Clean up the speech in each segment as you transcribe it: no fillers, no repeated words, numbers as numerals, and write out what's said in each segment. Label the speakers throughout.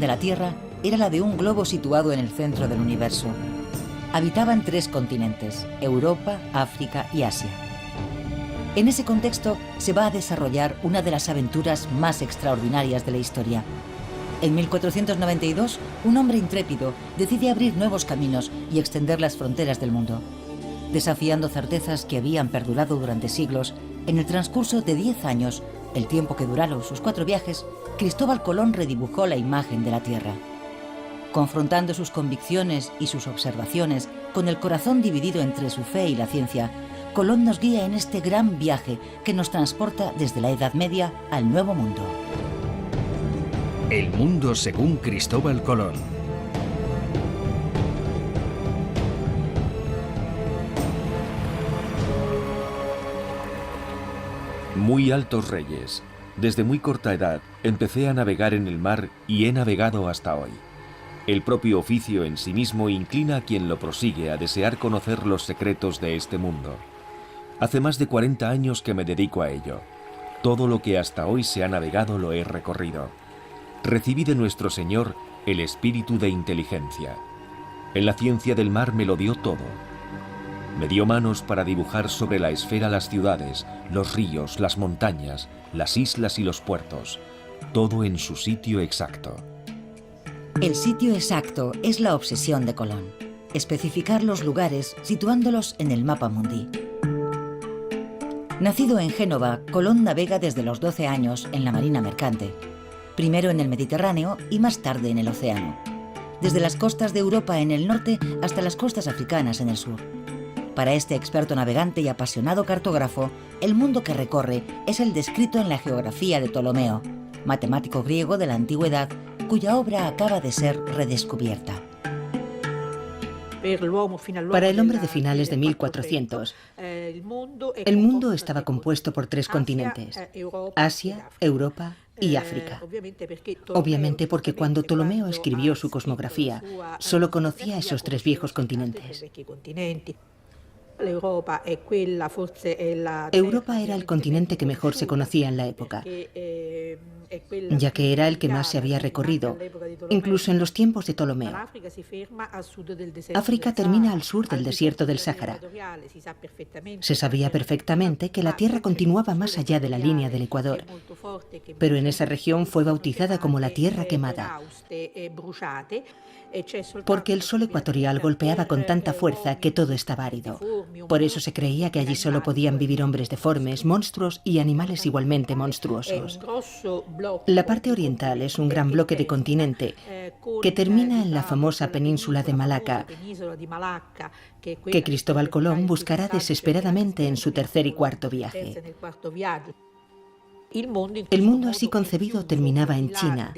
Speaker 1: de la Tierra era la de un globo situado en el centro del universo. Habitaban 3 continentes, Europa, África y Asia. En ese contexto se va a desarrollar una de las aventuras más extraordinarias de la historia. En 1492, un hombre intrépido decide abrir nuevos caminos y extender las fronteras del mundo. Desafiando certezas que habían perdurado durante siglos, en el transcurso de 10 años, el tiempo que duraron sus 4 viajes, Cristóbal Colón redibujó la imagen de la Tierra. Confrontando sus convicciones y sus observaciones con el corazón dividido entre su fe y la ciencia, Colón nos guía en este gran viaje que nos transporta desde la Edad Media al Nuevo Mundo.
Speaker 2: El mundo según Cristóbal Colón. Muy altos reyes. Desde muy corta edad empecé a navegar en el mar y he navegado hasta hoy. El propio oficio en sí mismo inclina a quien lo prosigue a desear conocer los secretos de este mundo. Hace más de 40 años que me dedico a ello. Todo lo que hasta hoy se ha navegado lo he recorrido. Recibí de nuestro Señor el espíritu de inteligencia. En la ciencia del mar me lo dio todo. Me dio manos para dibujar sobre la esfera las ciudades, los ríos, las montañas, las islas y los puertos, todo en su sitio exacto.
Speaker 1: El sitio exacto es la obsesión de Colón. Especificar los lugares situándolos en el mapa mundi. Nacido en Génova, Colón navega desde los 12 años en la marina mercante. Primero en el Mediterráneo y más tarde en el océano. Desde las costas de Europa en el norte hasta las costas africanas en el sur. Para este experto navegante y apasionado cartógrafo, el mundo que recorre es el descrito en la geografía de Ptolomeo, matemático griego de la antigüedad, cuya obra acaba de ser redescubierta.
Speaker 3: Para el hombre de finales de 1400, el mundo estaba compuesto por 3 continentes, Asia, Europa y África. Obviamente porque cuando Ptolomeo escribió su cosmografía, solo conocía esos 3 viejos continentes. Europa era el continente que mejor se conocía en la época, ya que era el que más se había recorrido, incluso en los tiempos de Ptolomeo. África termina al sur del desierto del Sáhara. Se sabía perfectamente que la Tierra continuaba más allá de la línea del Ecuador, pero en esa región fue bautizada como la Tierra Quemada, porque el sol ecuatorial golpeaba con tanta fuerza que todo estaba árido. Por eso se creía que allí solo podían vivir hombres deformes, monstruos y animales igualmente monstruosos. La parte oriental es un gran bloque de continente que termina en la famosa península de Malaca, que Cristóbal Colón buscará desesperadamente en su tercer y cuarto viaje. El mundo así concebido terminaba en China,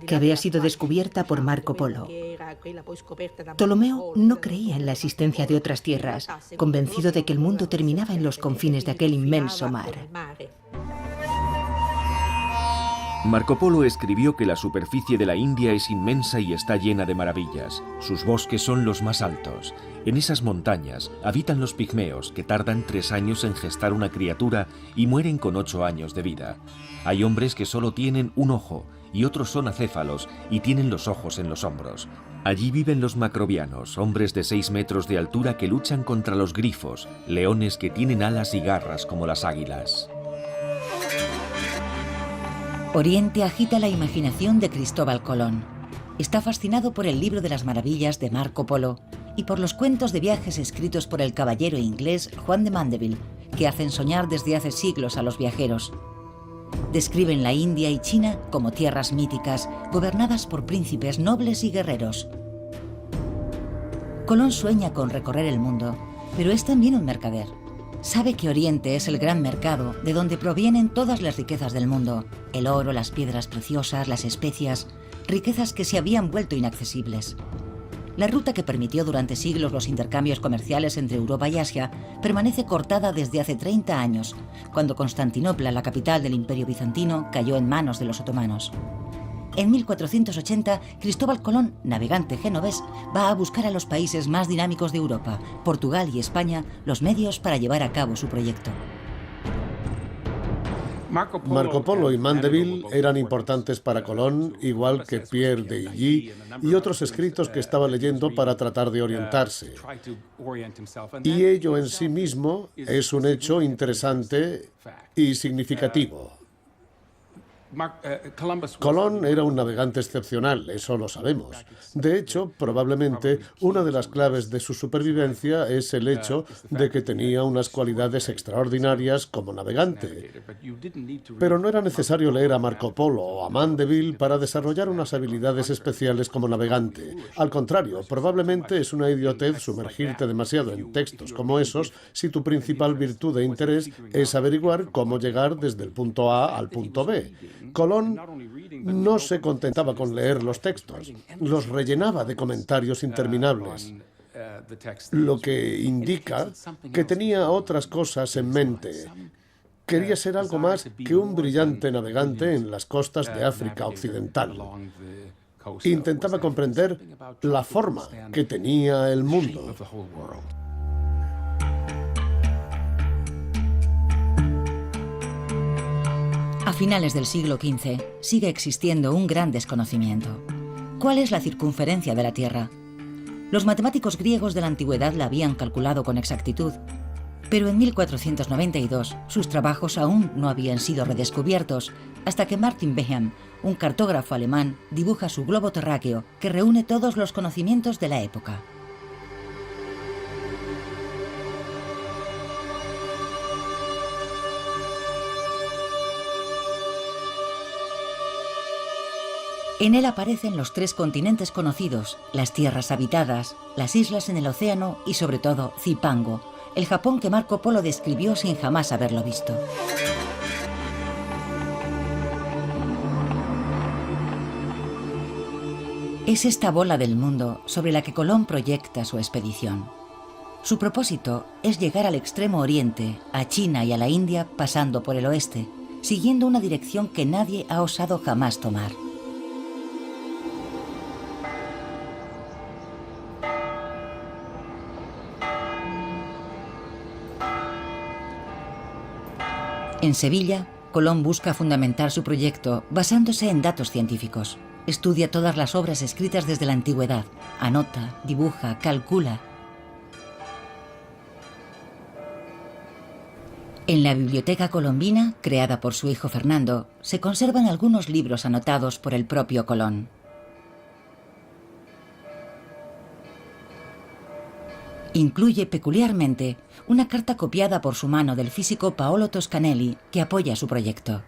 Speaker 3: que había sido descubierta por Marco Polo. Ptolomeo no creía en la existencia de otras tierras, convencido de que el mundo terminaba en los confines de aquel inmenso mar.
Speaker 2: Marco Polo escribió que la superficie de la India es inmensa y está llena de maravillas. Sus bosques son los más altos. En esas montañas habitan los pigmeos, que tardan 3 años en gestar una criatura y mueren con 8 años de vida. Hay hombres que solo tienen un ojo y otros son acéfalos y tienen los ojos en los hombros. Allí viven los macrobianos, hombres de 6 metros de altura que luchan contra los grifos, leones que tienen alas y garras como las águilas.
Speaker 1: Oriente agita la imaginación de Cristóbal Colón. Está fascinado por el libro de las maravillas de Marco Polo y por los cuentos de viajes escritos por el caballero inglés Juan de Mandeville, que hacen soñar desde hace siglos a los viajeros. Describen la India y China como tierras míticas, gobernadas por príncipes nobles y guerreros. Colón sueña con recorrer el mundo, pero es también un mercader. Sabe que Oriente es el gran mercado de donde provienen todas las riquezas del mundo, el oro, las piedras preciosas, las especias, riquezas que se habían vuelto inaccesibles. La ruta que permitió durante siglos los intercambios comerciales entre Europa y Asia permanece cortada desde hace 30 años, cuando Constantinopla, la capital del Imperio bizantino, cayó en manos de los otomanos. En 1480, Cristóbal Colón, navegante genovés, va a buscar a los países más dinámicos de Europa, Portugal y España, los medios para llevar a cabo su proyecto.
Speaker 4: Marco Polo y Mandeville eran importantes para Colón, igual que Pierre de Illy y otros escritos que estaba leyendo para tratar de orientarse. Y ello en sí mismo es un hecho interesante y significativo. Colón era un navegante excepcional, eso lo sabemos. De hecho, probablemente una de las claves de su supervivencia es el hecho de que tenía unas cualidades extraordinarias como navegante. Pero no era necesario leer a Marco Polo o a Mandeville para desarrollar unas habilidades especiales como navegante. Al contrario, probablemente es una idiotez sumergirte demasiado en textos como esos si tu principal virtud e interés es averiguar cómo llegar desde el punto A al punto B. Colón no se contentaba con leer los textos, los rellenaba de comentarios interminables, lo que indica que tenía otras cosas en mente. Quería ser algo más que un brillante navegante en las costas de África Occidental. Intentaba comprender la forma que tenía el mundo.
Speaker 1: A finales del siglo XV sigue existiendo un gran desconocimiento. ¿Cuál es la circunferencia de la Tierra? Los matemáticos griegos de la antigüedad la habían calculado con exactitud, pero en 1492 sus trabajos aún no habían sido redescubiertos hasta que Martin Behem, un cartógrafo alemán, dibuja su globo terráqueo que reúne todos los conocimientos de la época. En él aparecen los 3 continentes conocidos, las tierras habitadas, las islas en el océano y sobre todo Zipango, el Japón que Marco Polo describió sin jamás haberlo visto. Es esta bola del mundo sobre la que Colón proyecta su expedición. Su propósito es llegar al extremo oriente, a China y a la India pasando por el oeste, siguiendo una dirección que nadie ha osado jamás tomar. En Sevilla, Colón busca fundamentar su proyecto basándose en datos científicos. Estudia todas las obras escritas desde la antigüedad, anota, dibuja, calcula. En la Biblioteca Colombina, creada por su hijo Fernando, se conservan algunos libros anotados por el propio Colón. Incluye peculiarmente una carta copiada por su mano del físico Paolo Toscanelli que apoya su proyecto.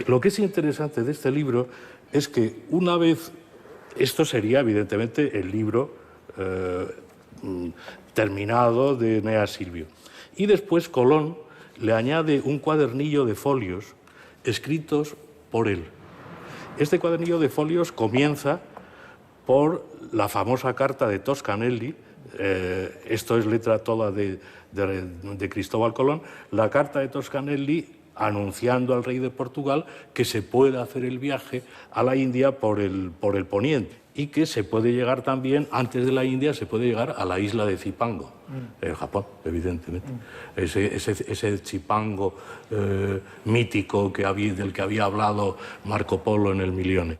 Speaker 5: Lo que es interesante de este libro es que una vez, esto sería evidentemente el libro terminado de Eneas Silvio, y después Colón le añade un cuadernillo de folios escritos por él. Este cuadernillo de folios comienza por la famosa carta de Toscanelli, esto es letra toda de Cristóbal Colón, la carta de Toscanelli anunciando al rey de Portugal que se puede hacer el viaje a la India por el poniente y que se puede llegar también, antes de la India, se puede llegar a la isla de Zipango, en Japón, evidentemente. Ese Zipango mítico del que había hablado Marco Polo en el Milione.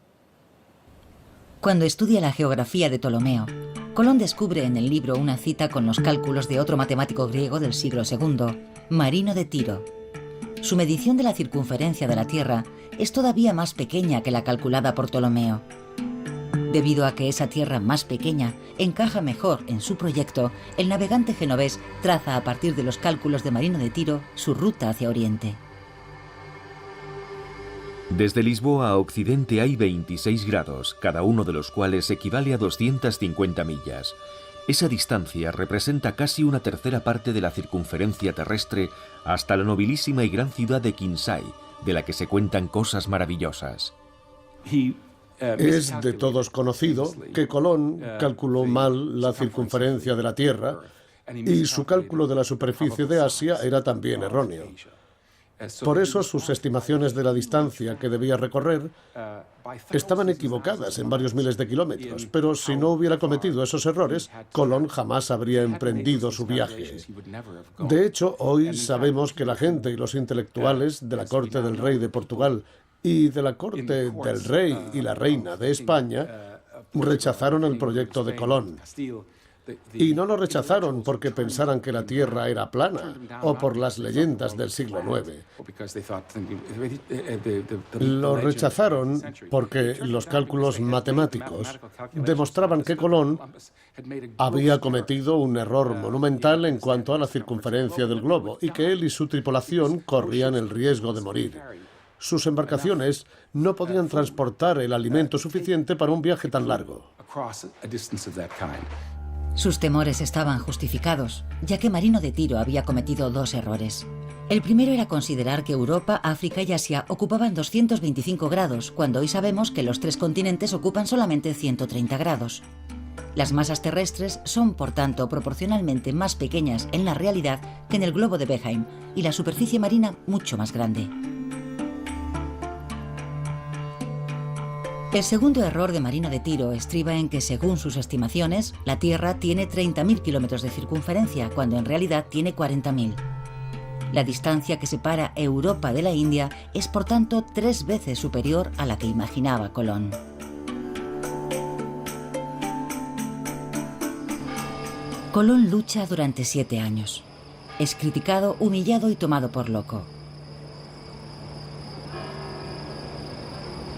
Speaker 1: Cuando estudia la geografía de Ptolomeo, Colón descubre en el libro una cita con los cálculos de otro matemático griego del siglo II, Marino de Tiro. Su medición de la circunferencia de la Tierra es todavía más pequeña que la calculada por Ptolomeo. Debido a que esa tierra más pequeña encaja mejor en su proyecto, el navegante genovés traza a partir de los cálculos de Marino de Tiro su ruta hacia Oriente.
Speaker 2: Desde Lisboa a Occidente hay 26 grados, cada uno de los cuales equivale a 250 millas. Esa distancia representa casi una tercera parte de la circunferencia terrestre hasta la nobilísima y gran ciudad de Kinsay, de la que se cuentan cosas maravillosas.
Speaker 4: Es de todos conocido que Colón calculó mal la circunferencia de la Tierra y su cálculo de la superficie de Asia era también erróneo. Por eso sus estimaciones de la distancia que debía recorrer estaban equivocadas en varios miles de kilómetros, pero si no hubiera cometido esos errores, Colón jamás habría emprendido su viaje. De hecho, hoy sabemos que la gente y los intelectuales de la corte del rey de Portugal y de la corte del rey y la reina de España rechazaron el proyecto de Colón. Y no lo rechazaron porque pensaran que la Tierra era plana o por las leyendas del siglo IX. Lo rechazaron porque los cálculos matemáticos demostraban que Colón había cometido un error monumental en cuanto a la circunferencia del globo y que él y su tripulación corrían el riesgo de morir. Sus embarcaciones no podían transportar el alimento suficiente para un viaje tan largo.
Speaker 1: Sus temores estaban justificados, ya que Marino de Tiro había cometido dos errores. El primero era considerar que Europa, África y Asia ocupaban 225 grados, cuando hoy sabemos que los tres continentes ocupan solamente 130 grados. Las masas terrestres son, por tanto, proporcionalmente más pequeñas en la realidad que en el globo de Behaim, y la superficie marina mucho más grande. El segundo error de Marino de Tiro estriba en que, según sus estimaciones, la Tierra tiene 30.000 kilómetros de circunferencia, cuando en realidad tiene 40.000. La distancia que separa Europa de la India es, por tanto, 3 veces superior a la que imaginaba Colón. Colón lucha durante 7 años. Es criticado, humillado y tomado por loco.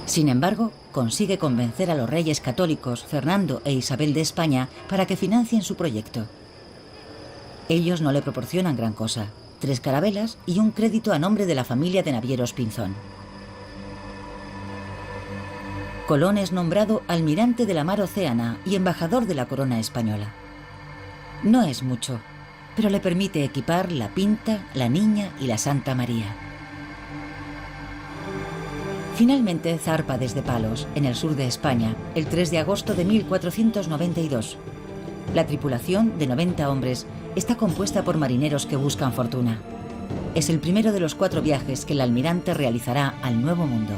Speaker 1: Sin embargo, consigue convencer a los reyes católicos Fernando e Isabel de España para que financien su proyecto. Ellos no le proporcionan gran cosa: 3 carabelas y un crédito a nombre de la familia de navieros Pinzón. Colón es nombrado almirante de la mar Océana y embajador de la corona española. No es mucho, pero le permite equipar la Pinta, la Niña y la Santa María. Finalmente zarpa desde Palos, en el sur de España, el 3 de agosto de 1492. La tripulación, de 90 hombres, está compuesta por marineros que buscan fortuna. Es el primero de los 4 viajes que el almirante realizará al Nuevo Mundo.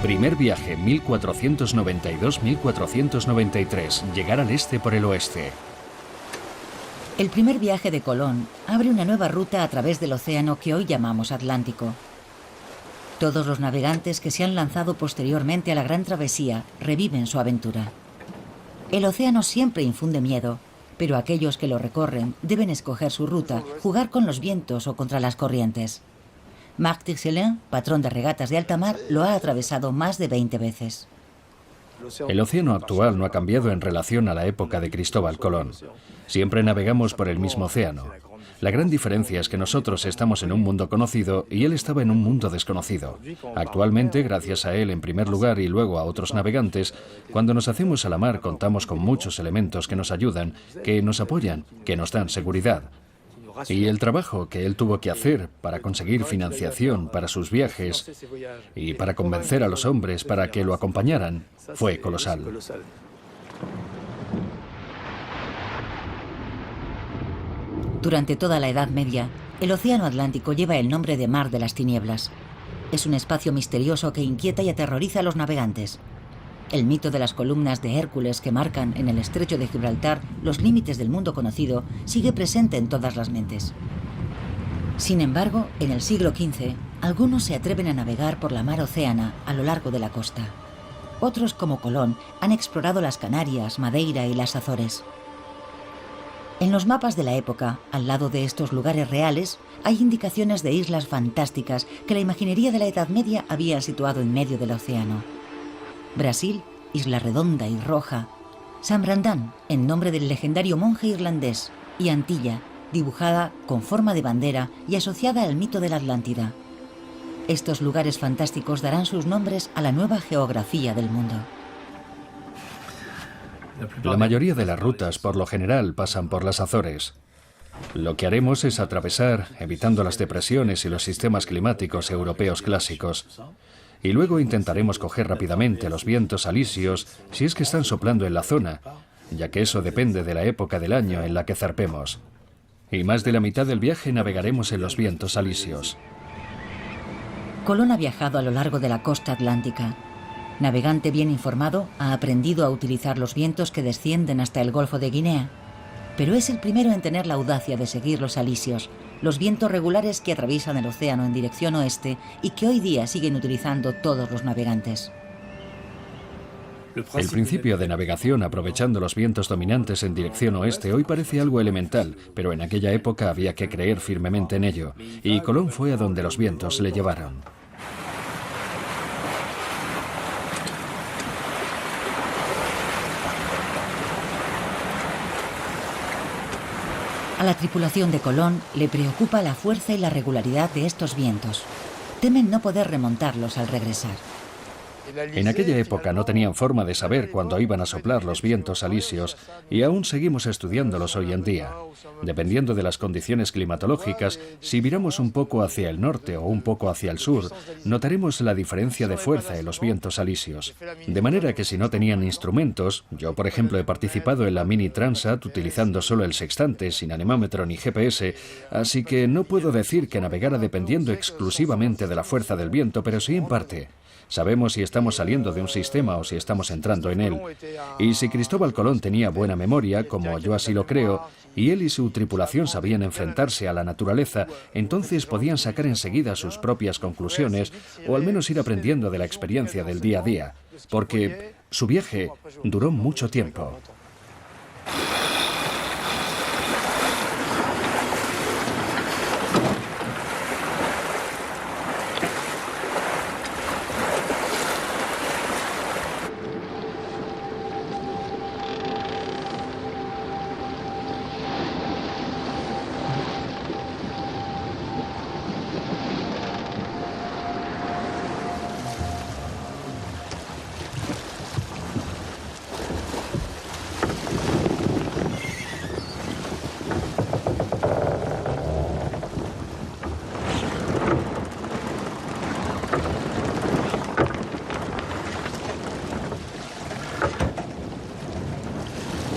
Speaker 6: Primer viaje, 1492-1493. Llegar al este por el oeste.
Speaker 1: El primer viaje de Colón abre una nueva ruta a través del océano que hoy llamamos Atlántico. Todos los navegantes que se han lanzado posteriormente a la gran travesía reviven su aventura. El océano siempre infunde miedo, pero aquellos que lo recorren deben escoger su ruta, jugar con los vientos o contra las corrientes. Marc Tixelin, patrón de regatas de alta mar, lo ha atravesado más de 20 veces.
Speaker 6: El océano actual no ha cambiado en relación a la época de Cristóbal Colón. Siempre navegamos por el mismo océano. La gran diferencia es que nosotros estamos en un mundo conocido y él estaba en un mundo desconocido. Actualmente, gracias a él en primer lugar y luego a otros navegantes, cuando nos hacemos a la mar contamos con muchos elementos que nos ayudan, que nos apoyan, que nos dan seguridad. Y el trabajo que él tuvo que hacer para conseguir financiación para sus viajes y para convencer a los hombres para que lo acompañaran fue colosal.
Speaker 1: Durante toda la Edad Media, el Océano Atlántico lleva el nombre de Mar de las Tinieblas. Es un espacio misterioso que inquieta y aterroriza a los navegantes. El mito de las columnas de Hércules que marcan en el estrecho de Gibraltar los límites del mundo conocido sigue presente en todas las mentes. Sin embargo, en el siglo XV, algunos se atreven a navegar por la mar Océana a lo largo de la costa. Otros, como Colón, han explorado las Canarias, Madeira y las Azores. En los mapas de la época, al lado de estos lugares reales, hay indicaciones de islas fantásticas que la imaginería de la Edad Media había situado en medio del océano. Brasil, Isla Redonda y Roja, San Brandán, en nombre del legendario monje irlandés, y Antilla, dibujada con forma de bandera y asociada al mito de la Atlántida. Estos lugares fantásticos darán sus nombres a la nueva geografía del mundo.
Speaker 6: La mayoría de las rutas, por lo general, pasan por las Azores. Lo que haremos es atravesar, evitando las depresiones y los sistemas climáticos europeos clásicos. y luego intentaremos coger rápidamente los vientos alisios si es que están soplando en la zona, ya que eso depende de la época del año en la que zarpemos. Y más de la mitad del viaje navegaremos en los vientos alisios.
Speaker 1: Colón ha viajado a lo largo de la costa atlántica. Navegante bien informado, ha aprendido a utilizar los vientos que descienden hasta el Golfo de Guinea. Pero es el primero en tener la audacia de seguir los alisios, los vientos regulares que atraviesan el océano en dirección oeste y que hoy día siguen utilizando todos los navegantes.
Speaker 6: El principio de navegación aprovechando los vientos dominantes en dirección oeste hoy parece algo elemental, pero en aquella época había que creer firmemente en ello, y Colón fue a donde los vientos le llevaron.
Speaker 1: A la tripulación de Colón le preocupa la fuerza y la regularidad de estos vientos. Temen no poder remontarlos al regresar.
Speaker 6: En aquella época no tenían forma de saber cuándo iban a soplar los vientos alisios y aún seguimos estudiándolos hoy en día. Dependiendo de las condiciones climatológicas, si viramos un poco hacia el norte o un poco hacia el sur, notaremos la diferencia de fuerza en los vientos alisios. De manera que si no tenían instrumentos, yo por ejemplo he participado en la Mini Transat utilizando solo el sextante, sin anemómetro ni GPS, así que no puedo decir que navegara dependiendo exclusivamente de la fuerza del viento, pero sí en parte. Sabemos si estamos saliendo de un sistema o si estamos entrando en él. Y si Cristóbal Colón tenía buena memoria, como yo así lo creo, y él y su tripulación sabían enfrentarse a la naturaleza, entonces podían sacar enseguida sus propias conclusiones o al menos ir aprendiendo de la experiencia del día a día, porque su viaje duró mucho tiempo.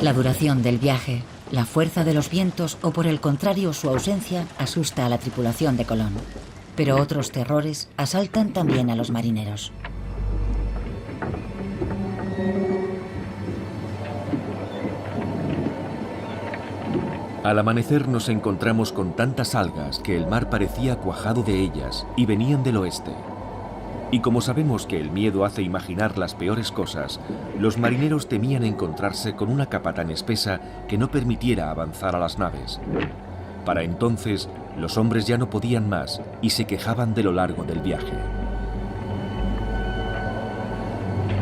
Speaker 1: La duración del viaje, la fuerza de los vientos o por el contrario su ausencia asusta a la tripulación de Colón. Pero otros terrores asaltan también a los marineros.
Speaker 2: Al amanecer nos encontramos con tantas algas que el mar parecía cuajado de ellas y venían del oeste. Y como sabemos que el miedo hace imaginar las peores cosas, los marineros temían encontrarse con una capa tan espesa que no permitiera avanzar a las naves. Para entonces, los hombres ya no podían más y se quejaban de lo largo del viaje.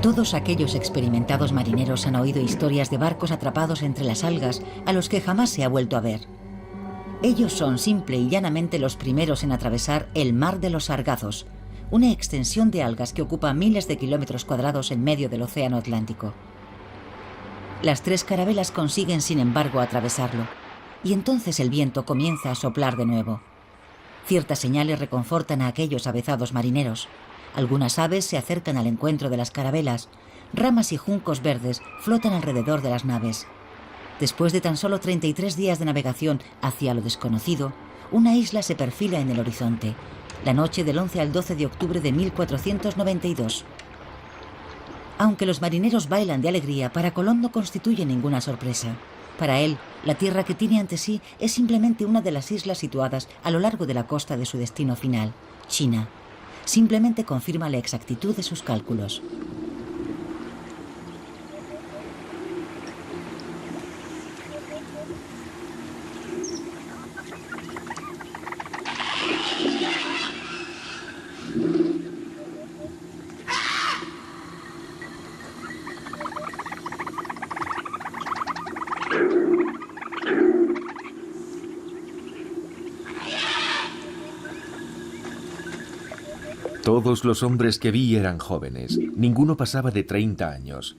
Speaker 1: Todos aquellos experimentados marineros han oído historias de barcos atrapados entre las algas a los que jamás se ha vuelto a ver. Ellos son simple y llanamente los primeros en atravesar el Mar de los Sargazos, una extensión de algas que ocupa miles de kilómetros cuadrados en medio del Océano Atlántico. Las 3 carabelas consiguen, sin embargo, atravesarlo, y entonces el viento comienza a soplar de nuevo. Ciertas señales reconfortan a aquellos avezados marineros. Algunas aves se acercan al encuentro de las carabelas, ramas y juncos verdes flotan alrededor de las naves. Después de tan solo 33 días de navegación hacia lo desconocido, una isla se perfila en el horizonte, la noche del 11 al 12 de octubre de 1492. Aunque los marineros bailan de alegría, para Colón no constituye ninguna sorpresa. Para él, la tierra que tiene ante sí es simplemente una de las islas situadas a lo largo de la costa de su destino final, China. Simplemente confirma la exactitud de sus cálculos.
Speaker 2: Todos los hombres que vi eran jóvenes, ninguno pasaba de 30 años.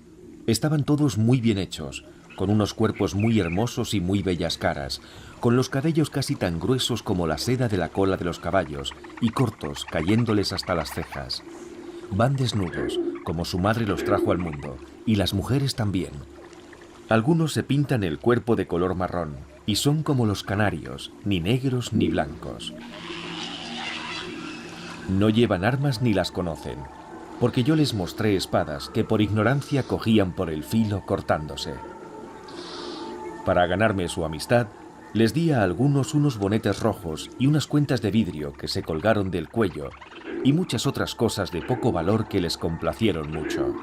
Speaker 2: Estaban todos muy bien hechos, con unos cuerpos muy hermosos y muy bellas caras, con los cabellos casi tan gruesos como la seda de la cola de los caballos y cortos, cayéndoles hasta las cejas. van desnudos, como su madre los trajo al mundo, y las mujeres también. Algunos se pintan el cuerpo de color marrón, y son como los canarios, ni negros ni blancos. No llevan armas ni las conocen, porque yo les mostré espadas que por ignorancia cogían por el filo cortándose. Para ganarme su amistad, les di a algunos unos bonetes rojos y unas cuentas de vidrio que se colgaron del cuello y muchas otras cosas de poco valor que les complacieron mucho.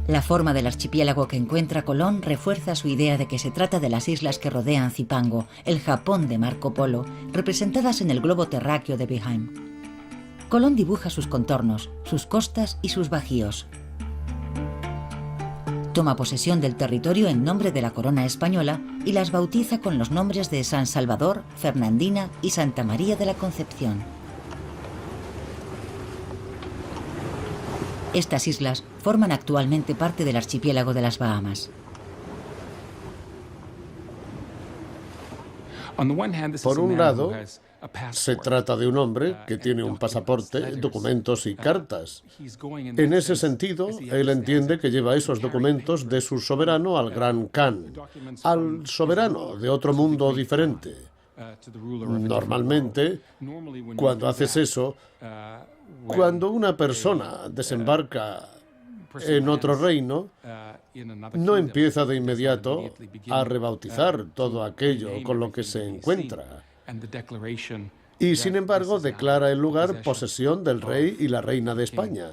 Speaker 1: La forma del archipiélago que encuentra Colón refuerza su idea de que se trata de las islas que rodean Zipango, el Japón de Marco Polo, representadas en el globo terráqueo de Behaim. Colón dibuja sus contornos, sus costas y sus bajíos. Toma posesión del territorio en nombre de la corona española y las bautiza con los nombres de San Salvador, Fernandina y Santa María de la Concepción. Estas islas forman actualmente parte del archipiélago de las Bahamas.
Speaker 4: Por un lado, se trata de un hombre que tiene un pasaporte, documentos y cartas. En ese sentido, él entiende que lleva esos documentos de su soberano al Gran Khan, al soberano de otro mundo diferente. Normalmente, cuando haces eso, cuando una persona desembarca en otro reino, no empieza de inmediato a rebautizar todo aquello con lo que se encuentra. Y sin embargo declara el lugar posesión del rey y la reina de España.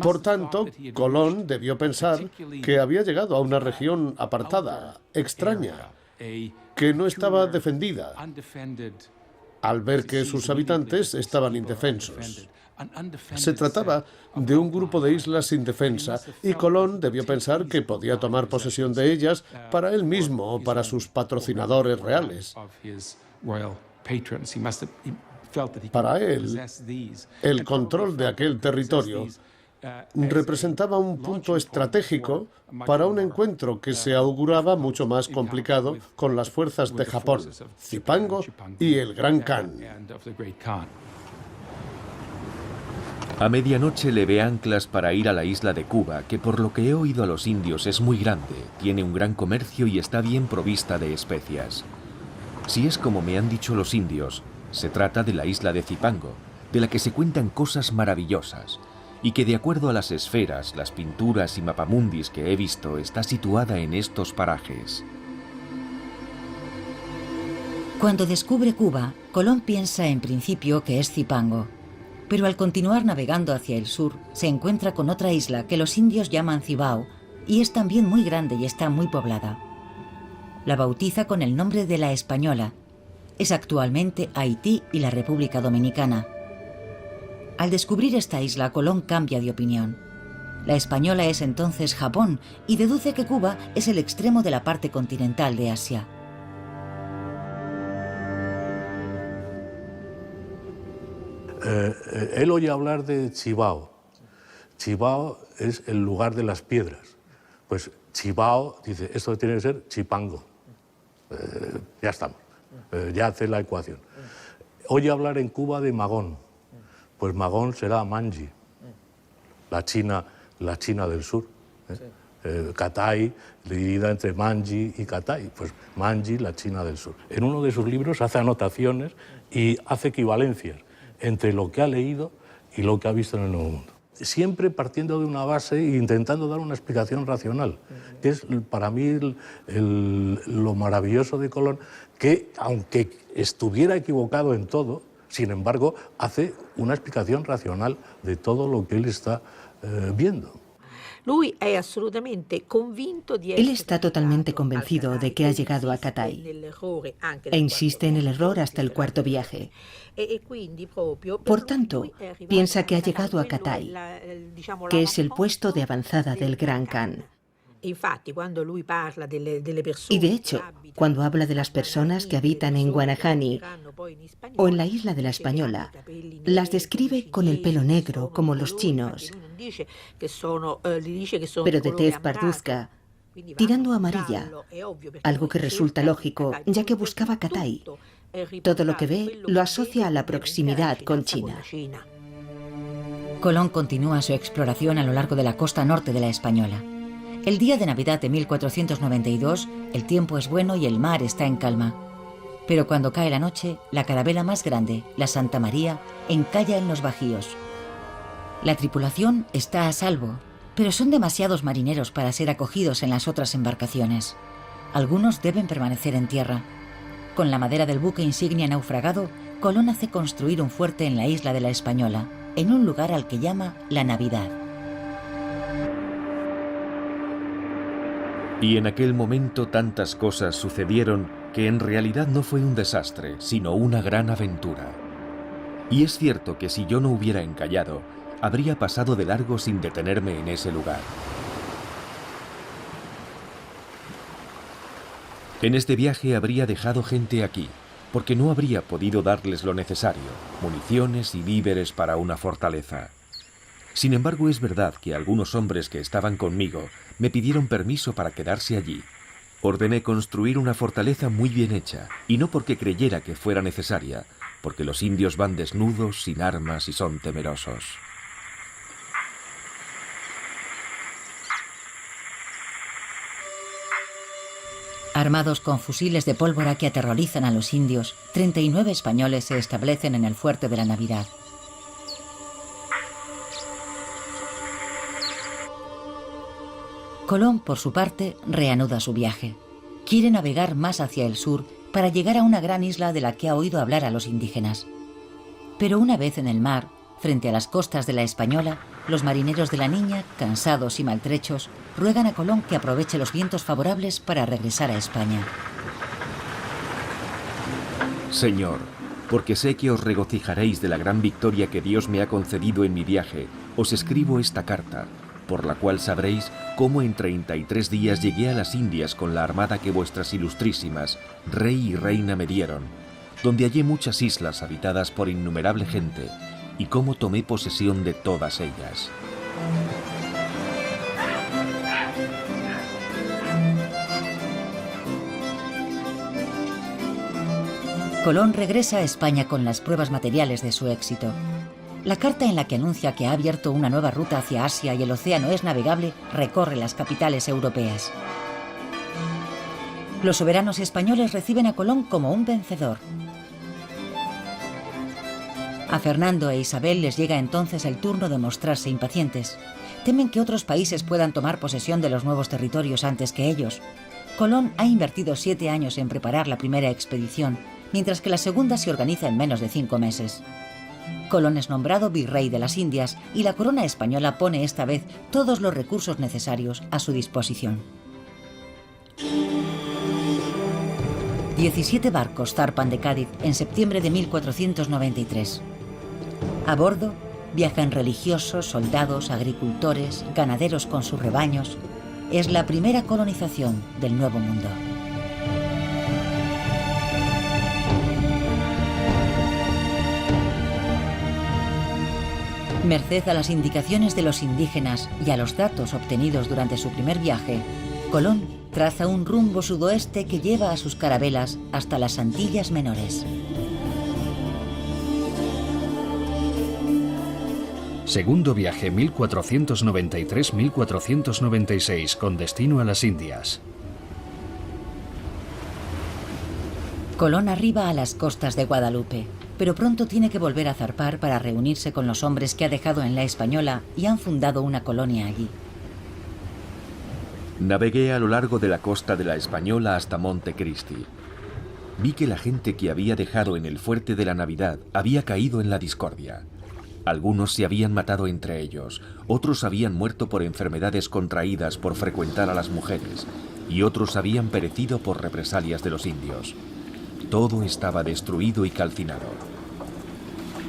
Speaker 4: Por tanto, Colón debió pensar que había llegado a una región apartada, extraña, que no estaba defendida, al ver que sus habitantes estaban indefensos. Se trataba de un grupo de islas sin defensa y Colón debió pensar que podía tomar posesión de ellas para él mismo o para sus patrocinadores reales. Para él, el control de aquel territorio representaba un punto estratégico para un encuentro que se auguraba mucho más complicado con las fuerzas de Japón, Zipango y el Gran Khan.
Speaker 2: A medianoche levé anclas para ir a la isla de Cuba, que por lo que he oído a los indios es muy grande, tiene un gran comercio y está bien provista de especias. Si es como me han dicho los indios, se trata de la isla de Zipango, de la que se cuentan cosas maravillosas, y que de acuerdo a las esferas, las pinturas y mapamundis que he visto, está situada en estos parajes.
Speaker 1: Cuando descubre Cuba, Colón piensa en principio que es Zipango. Pero al continuar navegando hacia el sur, se encuentra con otra isla que los indios llaman Cibao, y es también muy grande y está muy poblada. La bautiza con el nombre de la Española. Es actualmente Haití y la República Dominicana. Al descubrir esta isla, Colón cambia de opinión. La Española es entonces Japón y deduce que Cuba es el extremo de la parte continental de Asia.
Speaker 5: Él oye hablar de Cibao. Cibao es el lugar de las piedras. Pues Cibao, dice, esto tiene que ser Chipango. Ya estamos, ya hace la ecuación. Oye hablar en Cuba de Magón. Pues Magón será Manji, la China del sur. Catay, dividida entre Manji y Catay. Pues Manji, la China del sur. En uno de sus libros hace anotaciones y hace equivalencias entre lo que ha leído y lo que ha visto en el Nuevo Mundo. Siempre partiendo de una base e intentando dar una explicación racional, que es para mí lo maravilloso de Colón, que aunque estuviera equivocado en todo, sin embargo, hace una explicación racional de todo lo que él está viendo.
Speaker 3: Él está totalmente convencido de que ha llegado a Catay e insiste en el error hasta el cuarto viaje. Por tanto, piensa que ha llegado a Catay, que es el puesto de avanzada del Gran Khan. Y de hecho, cuando habla de las personas que habitan en Guanahani o en la isla de la Española, las describe con el pelo negro, como los chinos. Pero de tez parduzca, tirando a amarilla, algo que resulta lógico, ya que buscaba Catay. Todo lo que ve lo asocia a la proximidad con China.
Speaker 1: Colón continúa su exploración a lo largo de la costa norte de la Española. El día de Navidad de 1492, el tiempo es bueno y el mar está en calma. Pero cuando cae la noche, la carabela más grande, la Santa María, encalla en los bajíos. La tripulación está a salvo, pero son demasiados marineros para ser acogidos en las otras embarcaciones. Algunos deben permanecer en tierra. Con la madera del buque insignia naufragado, Colón hace construir un fuerte en la isla de la Española, en un lugar al que llama La Navidad.
Speaker 2: Y en aquel momento tantas cosas sucedieron que en realidad no fue un desastre, sino una gran aventura. Y es cierto que si yo no hubiera encallado, habría pasado de largo sin detenerme en ese lugar. En este viaje habría dejado gente aquí, porque no habría podido darles lo necesario, municiones y víveres para una fortaleza. Sin embargo, es verdad que algunos hombres que estaban conmigo me pidieron permiso para quedarse allí. Ordené construir una fortaleza muy bien hecha, y no porque creyera que fuera necesaria, porque los indios van desnudos, sin armas y son temerosos.
Speaker 1: Armados con fusiles de pólvora que aterrorizan a los indios, 39 españoles se establecen en el fuerte de la Navidad. Colón, por su parte, reanuda su viaje. Quiere navegar más hacia el sur para llegar a una gran isla de la que ha oído hablar a los indígenas. Pero una vez en el mar, frente a las costas de la Española, los marineros de la Niña, cansados y maltrechos, ruegan a Colón que aproveche los vientos favorables para regresar a España.
Speaker 2: Señor, porque sé que os regocijaréis de la gran victoria que Dios me ha concedido en mi viaje, os escribo esta carta, por la cual sabréis cómo en 33 días llegué a las Indias con la armada que vuestras ilustrísimas, rey y reina, me dieron, donde hallé muchas islas habitadas por innumerable gente, y cómo tomé posesión de todas ellas.
Speaker 1: Colón regresa a España con las pruebas materiales de su éxito. La carta en la que anuncia que ha abierto una nueva ruta hacia Asia y el océano es navegable recorre las capitales europeas. Los soberanos españoles reciben a Colón como un vencedor. A Fernando e Isabel les llega entonces el turno de mostrarse impacientes. Temen que otros países puedan tomar posesión de los nuevos territorios antes que ellos. Colón ha invertido 7 años en preparar la primera expedición, mientras que la segunda se organiza en menos de 5 meses. Colón es nombrado virrey de las Indias y la corona española pone esta vez todos los recursos necesarios a su disposición. 17 barcos zarpan de Cádiz en septiembre de 1493. A bordo viajan religiosos, soldados, agricultores, ganaderos con sus rebaños. Es la primera colonización del Nuevo Mundo. Merced a las indicaciones de los indígenas y a los datos obtenidos durante su primer viaje, Colón traza un rumbo sudoeste que lleva a sus carabelas hasta las Antillas Menores.
Speaker 6: Segundo viaje 1493-1496 con destino a las Indias.
Speaker 1: Colón arriba a las costas de Guadalupe, pero pronto tiene que volver a zarpar para reunirse con los hombres que ha dejado en la Española y han fundado una colonia allí.
Speaker 2: Navegué a lo largo de la costa de la Española hasta Montecristi. Vi que la gente que había dejado en el fuerte de la Navidad había caído en la discordia. Algunos se habían matado entre ellos, otros habían muerto por enfermedades contraídas por frecuentar a las mujeres, y otros habían perecido por represalias de los indios. Todo estaba destruido y calcinado.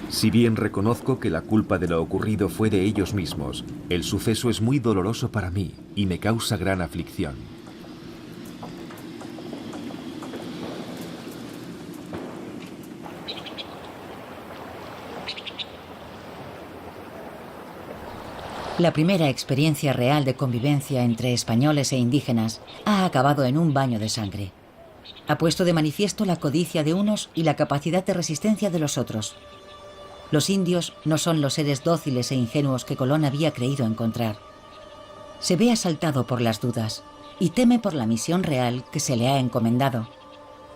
Speaker 2: Si bien reconozco que la culpa de lo ocurrido fue de ellos mismos, el suceso es muy doloroso para mí y me causa gran aflicción.
Speaker 1: La primera experiencia real de convivencia entre españoles e indígenas ha acabado en un baño de sangre. Ha puesto de manifiesto la codicia de unos y la capacidad de resistencia de los otros. Los indios no son los seres dóciles e ingenuos que Colón había creído encontrar. Se ve asaltado por las dudas y teme por la misión real que se le ha encomendado: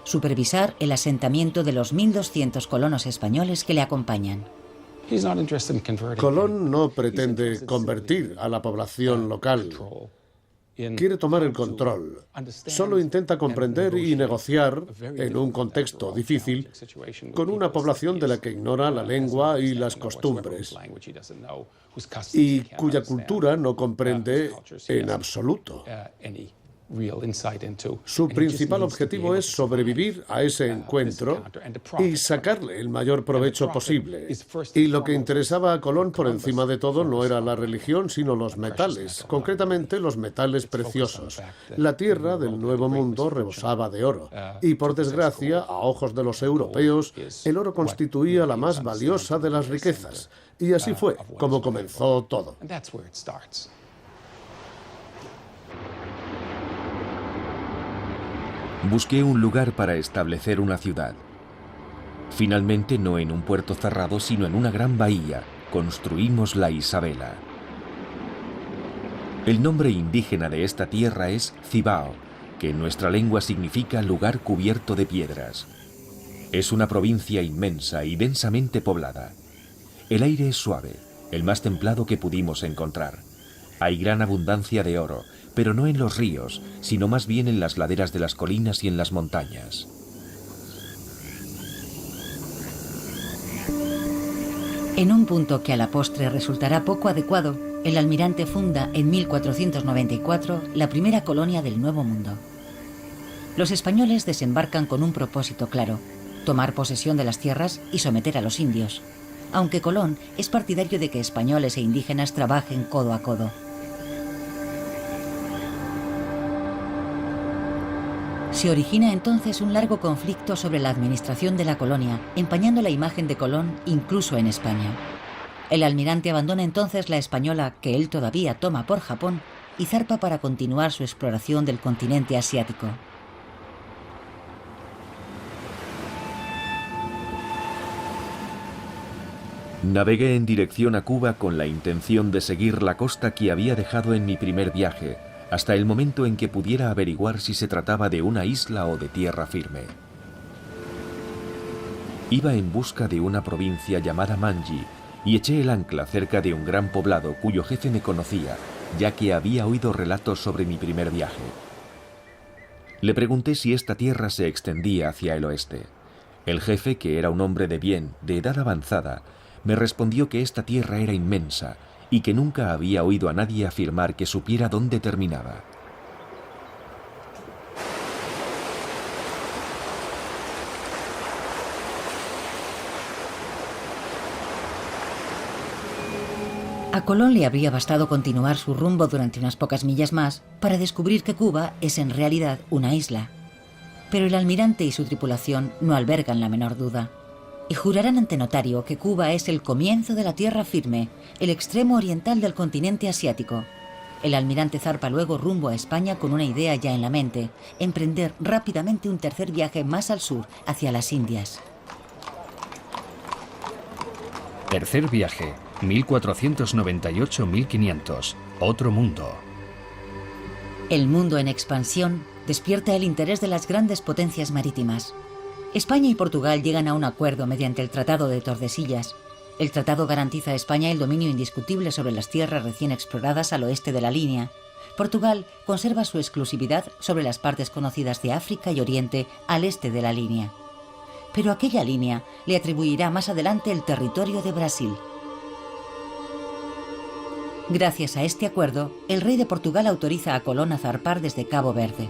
Speaker 1: supervisar el asentamiento de los 1.200 colonos españoles que le acompañan.
Speaker 4: Colón no pretende convertir a la población local. Quiere tomar el control. Solo intenta comprender y negociar, en un contexto difícil, con una población de la que ignora la lengua y las costumbres, y cuya cultura no comprende en absoluto. Su principal objetivo es sobrevivir a ese encuentro y sacarle el mayor provecho posible. Y lo que interesaba a Colón por encima de todo no era la religión, sino los metales, concretamente los metales preciosos. La tierra del Nuevo Mundo rebosaba de oro, y por desgracia, a ojos de los europeos, el oro constituía la más valiosa de las riquezas. Y así fue como comenzó todo.
Speaker 2: Busqué un lugar para establecer una ciudad. Finalmente, no en un puerto cerrado, sino en una gran bahía, construimos la Isabela. El nombre indígena de esta tierra es Cibao, que en nuestra lengua significa lugar cubierto de piedras. Es una provincia inmensa y densamente poblada. El aire es suave, el más templado que pudimos encontrar. Hay gran abundancia de oro, pero no en los ríos, sino más bien en las laderas de las colinas y en las montañas.
Speaker 1: En un punto que a la postre resultará poco adecuado, el almirante funda en 1494 la primera colonia del Nuevo Mundo. Los españoles desembarcan con un propósito claro: tomar posesión de las tierras y someter a los indios, aunque Colón es partidario de que españoles e indígenas trabajen codo a codo. Se origina entonces un largo conflicto sobre la administración de la colonia, empañando la imagen de Colón incluso en España. El almirante abandona entonces la española, que él todavía toma por Japón, y zarpa para continuar su exploración del continente asiático.
Speaker 2: Navegué en dirección a Cuba con la intención de seguir la costa que había dejado en mi primer viaje, hasta el momento en que pudiera averiguar si se trataba de una isla o de tierra firme. Iba en busca de una provincia llamada Manji y eché el ancla cerca de un gran poblado cuyo jefe me conocía, ya que había oído relatos sobre mi primer viaje. Le pregunté si esta tierra se extendía hacia el oeste. El jefe, que era un hombre de bien, de edad avanzada, me respondió que esta tierra era inmensa y que nunca había oído a nadie afirmar que supiera dónde terminaba.
Speaker 1: A Colón le habría bastado continuar su rumbo durante unas pocas millas más para descubrir que Cuba es en realidad una isla. Pero el almirante y su tripulación no albergan la menor duda, y jurarán ante notario que Cuba es el comienzo de la tierra firme, el extremo oriental del continente asiático. El almirante zarpa luego rumbo a España con una idea ya en la mente: emprender rápidamente un tercer viaje más al sur, hacia las Indias.
Speaker 6: Tercer viaje, 1498-1500, otro mundo.
Speaker 1: El mundo en expansión despierta el interés de las grandes potencias marítimas. España y Portugal llegan a un acuerdo mediante el Tratado de Tordesillas. El tratado garantiza a España el dominio indiscutible sobre las tierras recién exploradas al oeste de la línea. Portugal conserva su exclusividad sobre las partes conocidas de África y Oriente al este de la línea. Pero aquella línea le atribuirá más adelante el territorio de Brasil. Gracias a este acuerdo, el rey de Portugal autoriza a Colón a zarpar desde Cabo Verde.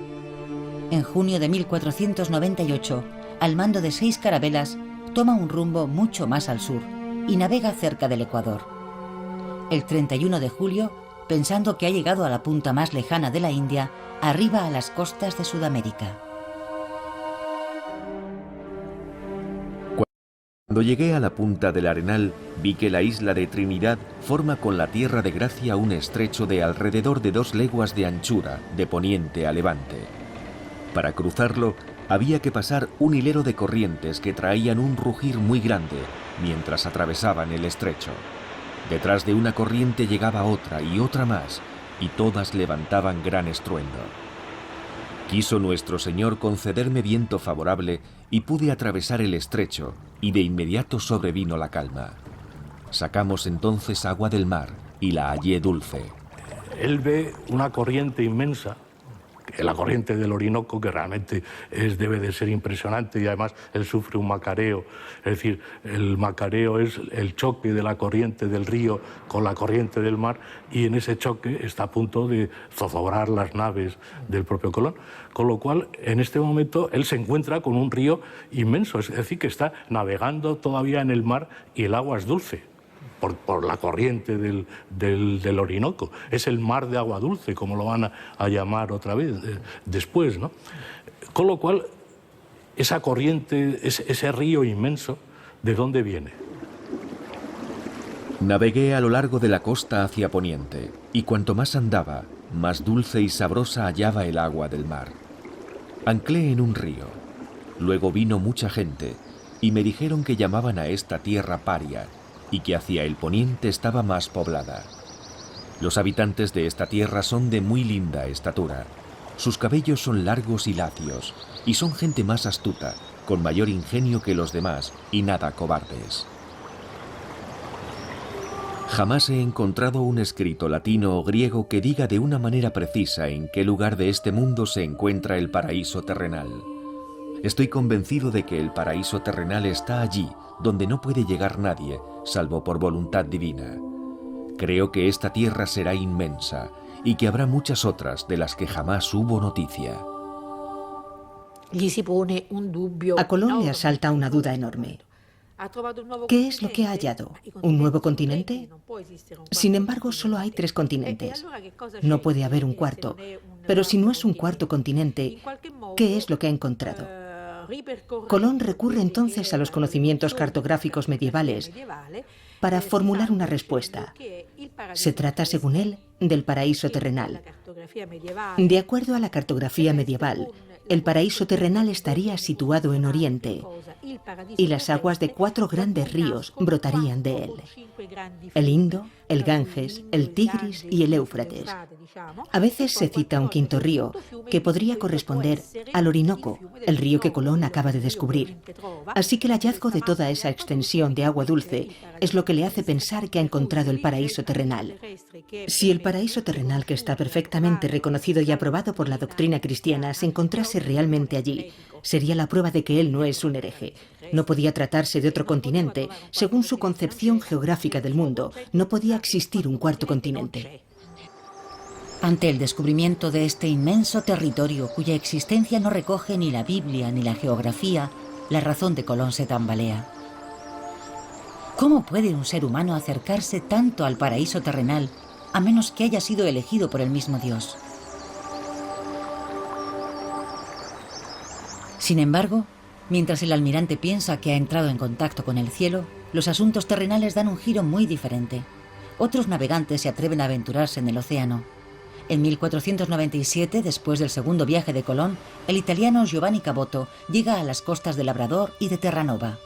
Speaker 1: En junio de 1498, al mando de 6 carabelas, toma un rumbo mucho más al sur y navega cerca del Ecuador. El 31 de julio, pensando que ha llegado a la punta más lejana de la India, arriba a las costas de Sudamérica.
Speaker 2: Cuando llegué a la punta del Arenal, vi que la isla de Trinidad forma con la Tierra de Gracia un estrecho de alrededor de 2 leguas de anchura, de poniente a levante. Para cruzarlo, había que pasar un hilero de corrientes que traían un rugir muy grande mientras atravesaban el estrecho. Detrás de una corriente llegaba otra y otra más, y todas levantaban gran estruendo. Quiso nuestro Señor concederme viento favorable y pude atravesar el estrecho, y de inmediato sobrevino la calma. Sacamos entonces agua del mar y la hallé dulce.
Speaker 5: Él ve una corriente inmensa, la corriente del Orinoco, que realmente debe de ser impresionante, y además él sufre un macareo. Es decir, el macareo es el choque de la corriente del río con la corriente del mar, y en ese choque está a punto de zozobrar las naves del propio Colón. Con lo cual, en este momento, él se encuentra con un río inmenso, es decir, que está navegando todavía en el mar y el agua es dulce. Por la corriente del Orinoco. Es el mar de agua dulce, como lo van a llamar otra vez después, ¿no? Con lo cual, esa corriente, ese río inmenso, ¿de dónde viene?
Speaker 2: Navegué a lo largo de la costa hacia poniente, y cuanto más andaba, más dulce y sabrosa hallaba el agua del mar. Anclé en un río. Luego vino mucha gente, y me dijeron que llamaban a esta tierra Paria, y que hacia el poniente estaba más poblada. Los habitantes de esta tierra son de muy linda estatura. Sus cabellos son largos y lacios, y son gente más astuta, con mayor ingenio que los demás, y nada cobardes. Jamás he encontrado un escrito latino o griego que diga de una manera precisa en qué lugar de este mundo se encuentra el paraíso terrenal. Estoy convencido de que el paraíso terrenal está allí, donde no puede llegar nadie, salvo por voluntad divina. Creo que esta tierra será inmensa y que habrá muchas otras de las que jamás hubo noticia.
Speaker 3: A Colón le asalta una duda enorme. ¿Qué es lo que ha hallado? ¿Un nuevo continente? Sin embargo, solo hay 3 continentes. No puede haber un cuarto. Pero si no es un cuarto continente, ¿qué es lo que ha encontrado? Colón recurre entonces a los conocimientos cartográficos medievales para formular una respuesta. Se trata, según él, del paraíso terrenal. De acuerdo a la cartografía medieval, el paraíso terrenal estaría situado en Oriente y las aguas de 4 grandes ríos brotarían de él: el Indo, el Ganges, el Tigris y el Éufrates. A veces se cita un quinto río, que podría corresponder al Orinoco, el río que Colón acaba de descubrir. Así que el hallazgo de toda esa extensión de agua dulce es lo que le hace pensar que ha encontrado el paraíso terrenal. Si el paraíso terrenal, que está perfectamente reconocido y aprobado por la doctrina cristiana, se encontrase realmente allí, sería la prueba de que él no es un hereje. No podía tratarse de otro continente. Según su concepción geográfica del mundo, no podía existir un cuarto continente.
Speaker 1: Ante el descubrimiento de este inmenso territorio, cuya existencia no recoge ni la Biblia ni la geografía, la razón de Colón se tambalea. ¿Cómo puede un ser humano acercarse tanto al paraíso terrenal a menos que haya sido elegido por el mismo Dios? Sin embargo, mientras el almirante piensa que ha entrado en contacto con el cielo, los asuntos terrenales dan un giro muy diferente. Otros navegantes se atreven a aventurarse en el océano. En 1497, después del segundo viaje de Colón, el italiano Giovanni Caboto llega a las costas de Labrador y de Terranova.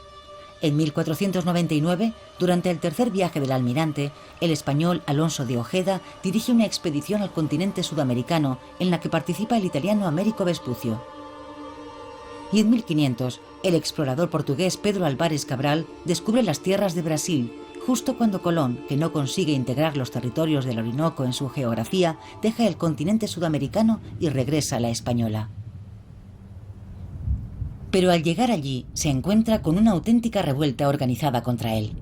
Speaker 1: En 1499, durante el tercer viaje del almirante, el español Alonso de Ojeda dirige una expedición al continente sudamericano en la que participa el italiano Américo Vespucio. Y en 1500, el explorador portugués Pedro Álvares Cabral descubre las tierras de Brasil, justo cuando Colón, que no consigue integrar los territorios del Orinoco en su geografía, deja el continente sudamericano y regresa a la española. Pero al llegar allí, se encuentra con una auténtica revuelta organizada contra él.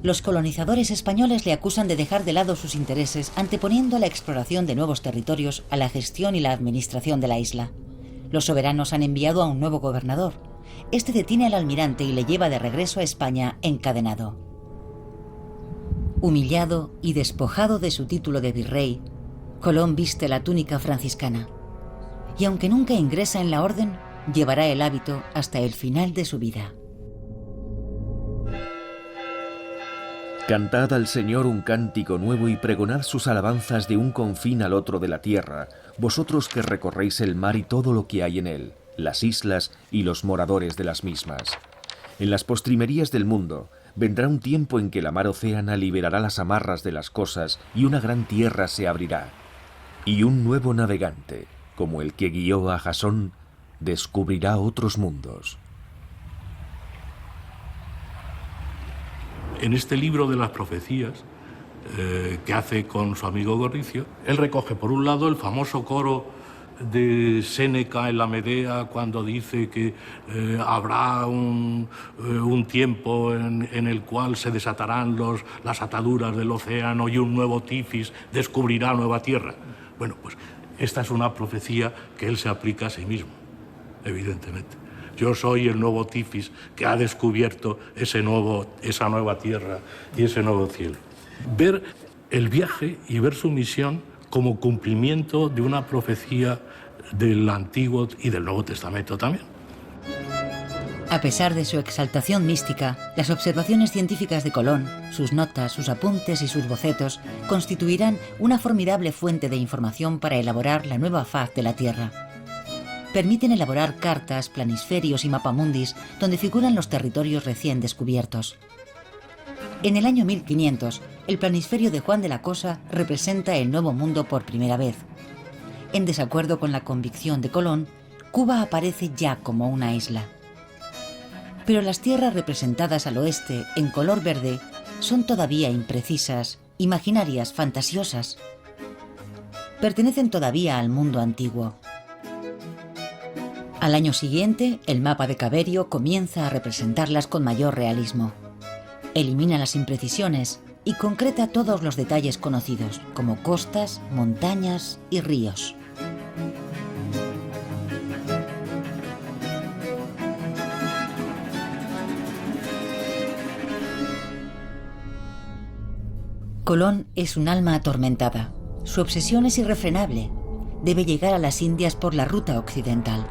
Speaker 1: Los colonizadores españoles le acusan de dejar de lado sus intereses, anteponiendo la exploración de nuevos territorios a la gestión y la administración de la isla. Los soberanos han enviado a un nuevo gobernador. Este detiene al almirante y le lleva de regreso a España encadenado. Humillado y despojado de su título de virrey, Colón viste la túnica franciscana. Y aunque nunca ingresa en la orden, llevará el hábito hasta el final de su vida.
Speaker 2: Cantad al Señor un cántico nuevo y pregonad sus alabanzas de un confín al otro de la tierra, vosotros que recorréis el mar y todo lo que hay en él, las islas y los moradores de las mismas. En las postrimerías del mundo vendrá un tiempo en que la mar océana liberará las amarras de las cosas y una gran tierra se abrirá. Y un nuevo navegante, como el que guió a Jasón, descubrirá otros mundos.
Speaker 5: En este libro de las profecías que hace con su amigo Gorricio, él recoge por un lado el famoso coro de Séneca en la Medea cuando dice que habrá un tiempo en el cual se desatarán las ataduras del océano y un nuevo Tifis descubrirá nueva tierra. Bueno, pues esta es una profecía que él se aplica a sí mismo, evidentemente. Yo soy el nuevo Tifis que ha descubierto esa nueva tierra y ese nuevo cielo. Ver el viaje y ver su misión como cumplimiento de una profecía del Antiguo y del Nuevo Testamento también.
Speaker 1: A pesar de su exaltación mística, las observaciones científicas de Colón, sus notas, sus apuntes y sus bocetos constituirán una formidable fuente de información para elaborar la nueva faz de la Tierra. Permiten elaborar cartas, planisferios y mapamundis donde figuran los territorios recién descubiertos. En el año 1500, el planisferio de Juan de la Cosa representa el Nuevo Mundo por primera vez. En desacuerdo con la convicción de Colón, Cuba aparece ya como una isla. Pero las tierras representadas al oeste en color verde son todavía imprecisas, imaginarias, fantasiosas. Pertenecen todavía al mundo antiguo. Al año siguiente, el mapa de Caverio comienza a representarlas con mayor realismo. Elimina las imprecisiones y concreta todos los detalles conocidos, como costas, montañas y ríos. Colón es un alma atormentada. Su obsesión es irrefrenable. Debe llegar a las Indias por la ruta occidental.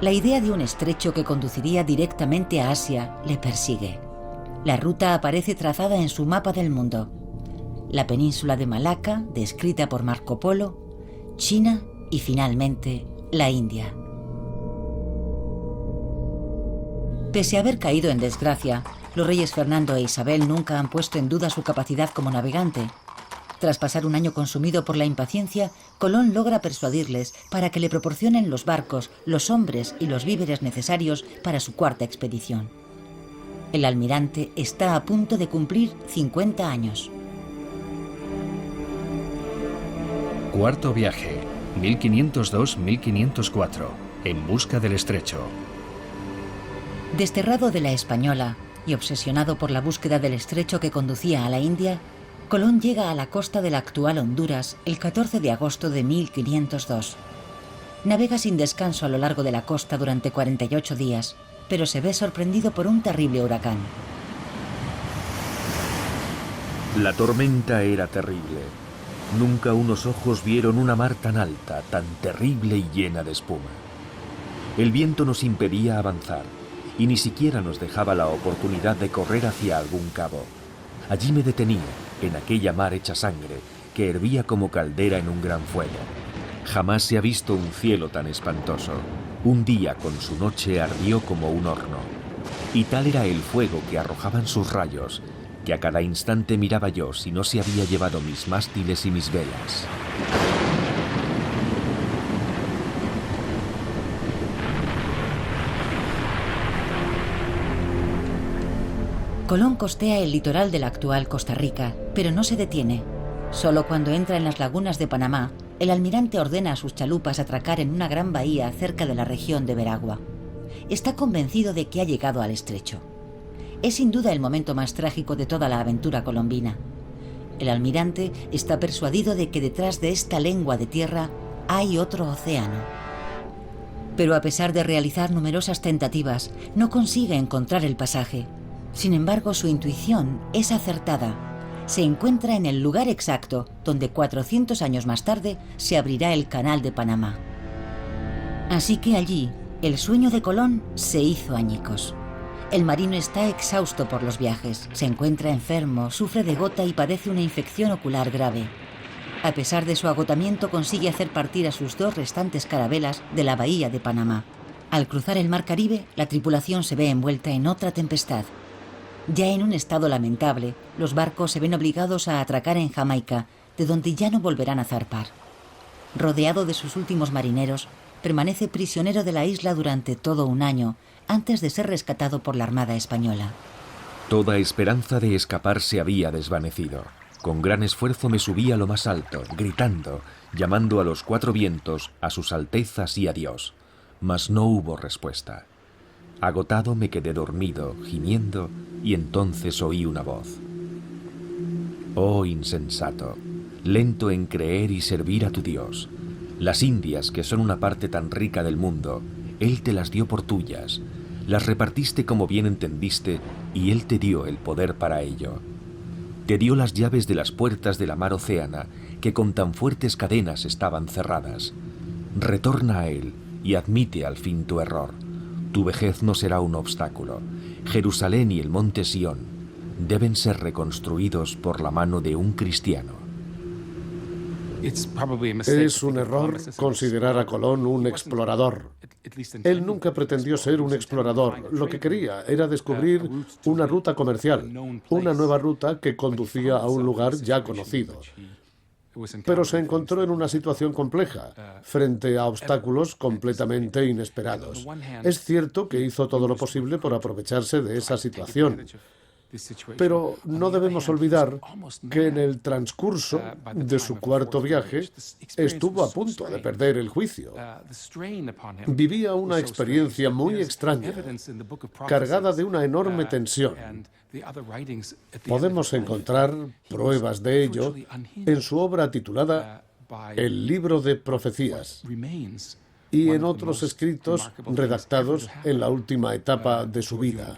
Speaker 1: La idea de un estrecho que conduciría directamente a Asia le persigue. La ruta aparece trazada en su mapa del mundo. La península de Malaca, descrita por Marco Polo, China y finalmente la India. Pese a haber caído en desgracia, los reyes Fernando e Isabel nunca han puesto en duda su capacidad como navegante. Tras pasar un año consumido por la impaciencia, Colón logra persuadirles para que le proporcionen los barcos, los hombres y los víveres necesarios para su cuarta expedición. El almirante está a punto de cumplir 50 años.
Speaker 6: Cuarto viaje, 1502-1504, en busca del estrecho.
Speaker 1: Desterrado de la Española y obsesionado por la búsqueda del estrecho que conducía a la India, Colón llega a la costa de la actual Honduras el 14 de agosto de 1502. Navega sin descanso a lo largo de la costa durante 48 días, pero se ve sorprendido por un terrible huracán.
Speaker 2: La tormenta era terrible. Nunca unos ojos vieron una mar tan alta, tan terrible y llena de espuma. El viento nos impedía avanzar y ni siquiera nos dejaba la oportunidad de correr hacia algún cabo. Allí me detenía, en aquella mar hecha sangre, que hervía como caldera en un gran fuego. Jamás se ha visto un cielo tan espantoso. Un día con su noche ardió como un horno. Y tal era el fuego que arrojaban sus rayos, que a cada instante miraba yo si no se había llevado mis mástiles y mis velas.
Speaker 1: Colón costea el litoral de la actual Costa Rica, pero no se detiene. Solo cuando entra en las lagunas de Panamá, el almirante ordena a sus chalupas atracar en una gran bahía cerca de la región de Veragua. Está convencido de que ha llegado al estrecho. Es sin duda el momento más trágico de toda la aventura colombina. El almirante está persuadido de que detrás de esta lengua de tierra hay otro océano. Pero a pesar de realizar numerosas tentativas, no consigue encontrar el pasaje. Sin embargo, su intuición es acertada. Se encuentra en el lugar exacto donde 400 años más tarde se abrirá el Canal de Panamá. Así que allí, el sueño de Colón se hizo añicos. El marino está exhausto por los viajes, se encuentra enfermo, sufre de gota y padece una infección ocular grave. A pesar de su agotamiento, consigue hacer partir a sus 2 restantes carabelas de la bahía de Panamá. Al cruzar el mar Caribe, la tripulación se ve envuelta en otra tempestad. Ya en un estado lamentable, los barcos se ven obligados a atracar en Jamaica, de donde ya no volverán a zarpar. Rodeado de sus últimos marineros, permanece prisionero de la isla durante todo un año, antes de ser rescatado por la Armada Española.
Speaker 2: Toda esperanza de escapar se había desvanecido. Con gran esfuerzo me subí a lo más alto, gritando, llamando a los 4 vientos, a sus altezas y a Dios. Mas no hubo respuesta. Agotado me quedé dormido, gimiendo, y entonces oí una voz. Oh insensato, lento en creer y servir a tu Dios. Las Indias, que son una parte tan rica del mundo, Él te las dio por tuyas. Las repartiste como bien entendiste, y Él te dio el poder para ello. Te dio las llaves de las puertas de la mar Océana, que con tan fuertes cadenas estaban cerradas. Retorna a Él y admite al fin tu error. Tu vejez no será un obstáculo. Jerusalén y el monte Sión deben ser reconstruidos por la mano de un cristiano.
Speaker 4: Es un error considerar a Colón un explorador. Él nunca pretendió ser un explorador. Lo que quería era descubrir una ruta comercial, una nueva ruta que conducía a un lugar ya conocido. Pero se encontró en una situación compleja, frente a obstáculos completamente inesperados. Es cierto que hizo todo lo posible por aprovecharse de esa situación. Pero no debemos olvidar que en el transcurso de su 4º viaje estuvo a punto de perder el juicio. Vivía una experiencia muy extraña, cargada de una enorme tensión. Podemos encontrar pruebas de ello en su obra titulada El libro de profecías y en otros escritos redactados en la última etapa de su vida.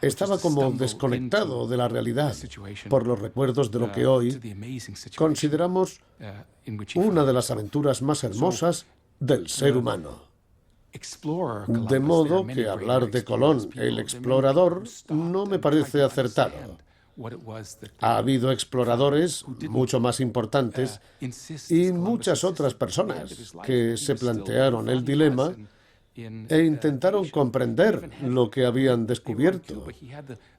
Speaker 4: Estaba como desconectado de la realidad por los recuerdos de lo que hoy consideramos una de las aventuras más hermosas del ser humano. De modo que hablar de Colón, el explorador, no me parece acertado. Ha habido exploradores mucho más importantes y muchas otras personas que se plantearon el dilema e intentaron comprender lo que habían descubierto,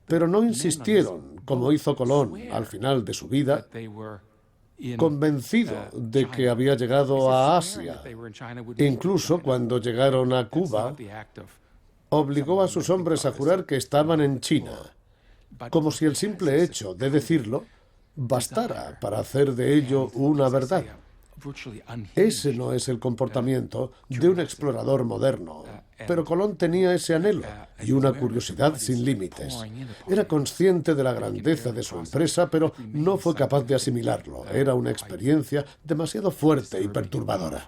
Speaker 4: pero no insistieron, como hizo Colón al final de su vida, convencido de que había llegado a Asia. Incluso cuando llegaron a Cuba, obligó a sus hombres a jurar que estaban en China, como si el simple hecho de decirlo bastara para hacer de ello una verdad. Ese no es el comportamiento de un explorador moderno, pero Colón tenía ese anhelo y una curiosidad sin límites. Era consciente de la grandeza de su empresa, pero no fue capaz de asimilarlo. Era una experiencia demasiado fuerte y perturbadora.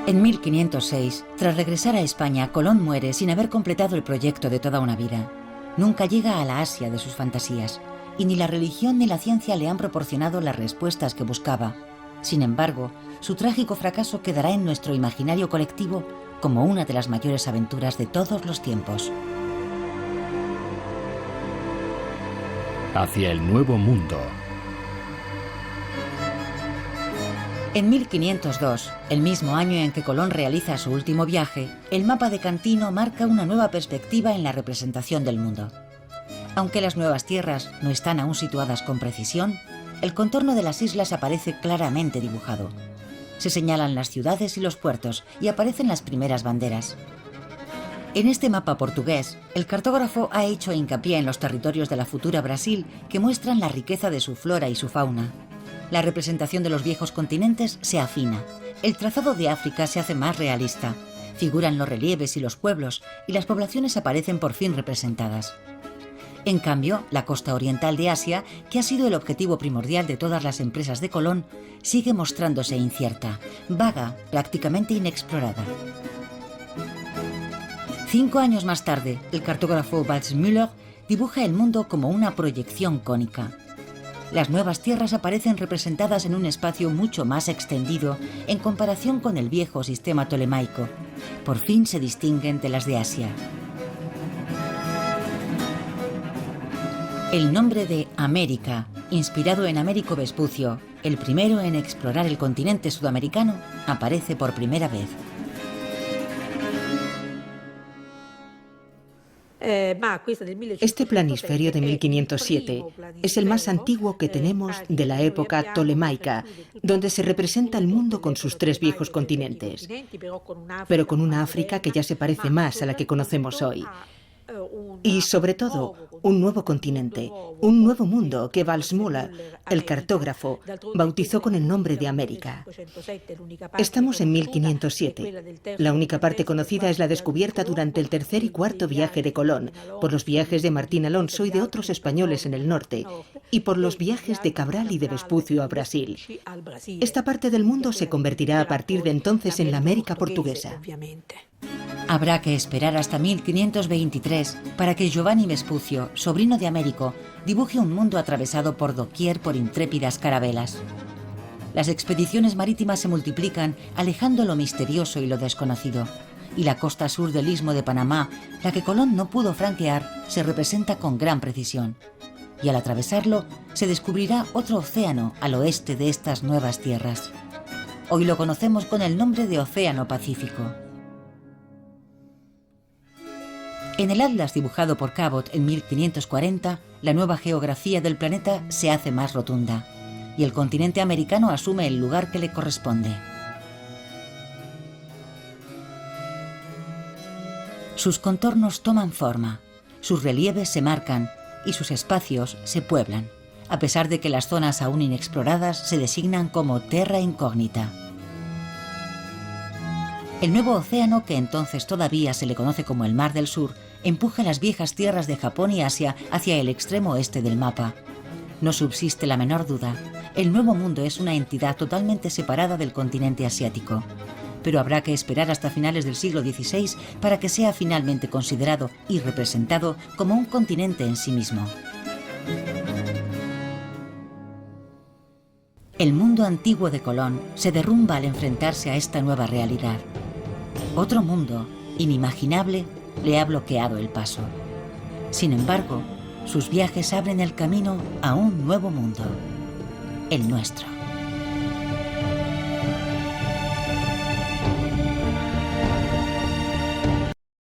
Speaker 1: En 1506, tras regresar a España, Colón muere sin haber completado el proyecto de toda una vida. Nunca llega a la Asia de sus fantasías, y ni la religión ni la ciencia le han proporcionado las respuestas que buscaba. Sin embargo, su trágico fracaso quedará en nuestro imaginario colectivo como una de las mayores aventuras de todos los tiempos.
Speaker 6: Hacia el Nuevo Mundo.
Speaker 1: En 1502, el mismo año en que Colón realiza su último viaje, el mapa de Cantino marca una nueva perspectiva en la representación del mundo. Aunque las nuevas tierras no están aún situadas con precisión, el contorno de las islas aparece claramente dibujado. Se señalan las ciudades y los puertos y aparecen las primeras banderas. En este mapa portugués, el cartógrafo ha hecho hincapié en los territorios de la futura Brasil que muestran la riqueza de su flora y su fauna. La representación de los viejos continentes se afina. El trazado de África se hace más realista. Figuran los relieves y los pueblos, y las poblaciones aparecen por fin representadas. En cambio, la costa oriental de Asia, que ha sido el objetivo primordial de todas las empresas de Colón, sigue mostrándose incierta, vaga, prácticamente inexplorada. 5 años más tarde, el cartógrafo Waldseemüller dibuja el mundo como una proyección cónica. Las nuevas tierras aparecen representadas en un espacio mucho más extendido en comparación con el viejo sistema tolemaico. Por fin se distinguen de las de Asia. El nombre de América, inspirado en Américo Vespucio, el primero en explorar el continente sudamericano, aparece por primera vez.
Speaker 3: Este planisferio de 1507 es el más antiguo que tenemos de la época tolemaica, donde se representa el mundo con sus 3 viejos continentes, pero con una África que ya se parece más a la que conocemos hoy. Y sobre todo, un nuevo continente, un nuevo mundo que Valsmola, el cartógrafo, bautizó con el nombre de América. Estamos en 1507. La única parte conocida es la descubierta durante el tercer y cuarto viaje de Colón, por los viajes de Martín Alonso y de otros españoles en el norte, y por los viajes de Cabral y de Vespucio a Brasil. Esta parte del mundo se convertirá a partir de entonces en la América portuguesa.
Speaker 1: Habrá que esperar hasta 1523 para que Giovanni Vespucio, sobrino de Américo, dibuje un mundo atravesado por doquier por intrépidas carabelas. Las expediciones marítimas se multiplican, alejando lo misterioso y lo desconocido. Y la costa sur del Istmo de Panamá, la que Colón no pudo franquear, se representa con gran precisión. Y al atravesarlo, se descubrirá otro océano al oeste de estas nuevas tierras. Hoy lo conocemos con el nombre de Océano Pacífico. En el atlas dibujado por Cabot en 1540, la nueva geografía del planeta se hace más rotunda y el continente americano asume el lugar que le corresponde. Sus contornos toman forma, sus relieves se marcan y sus espacios se pueblan, a pesar de que las zonas aún inexploradas se designan como terra incógnita. El nuevo océano, que entonces todavía se le conoce como el Mar del Sur, empuja las viejas tierras de Japón y Asia hacia el extremo oeste del mapa. No subsiste la menor duda, el Nuevo Mundo es una entidad totalmente separada del continente asiático. Pero habrá que esperar hasta finales del siglo XVI para que sea finalmente considerado y representado como un continente en sí mismo. El mundo antiguo de Colón se derrumba al enfrentarse a esta nueva realidad. Otro mundo, inimaginable, le ha bloqueado el paso. Sin embargo, sus viajes abren el camino a un nuevo mundo, el nuestro.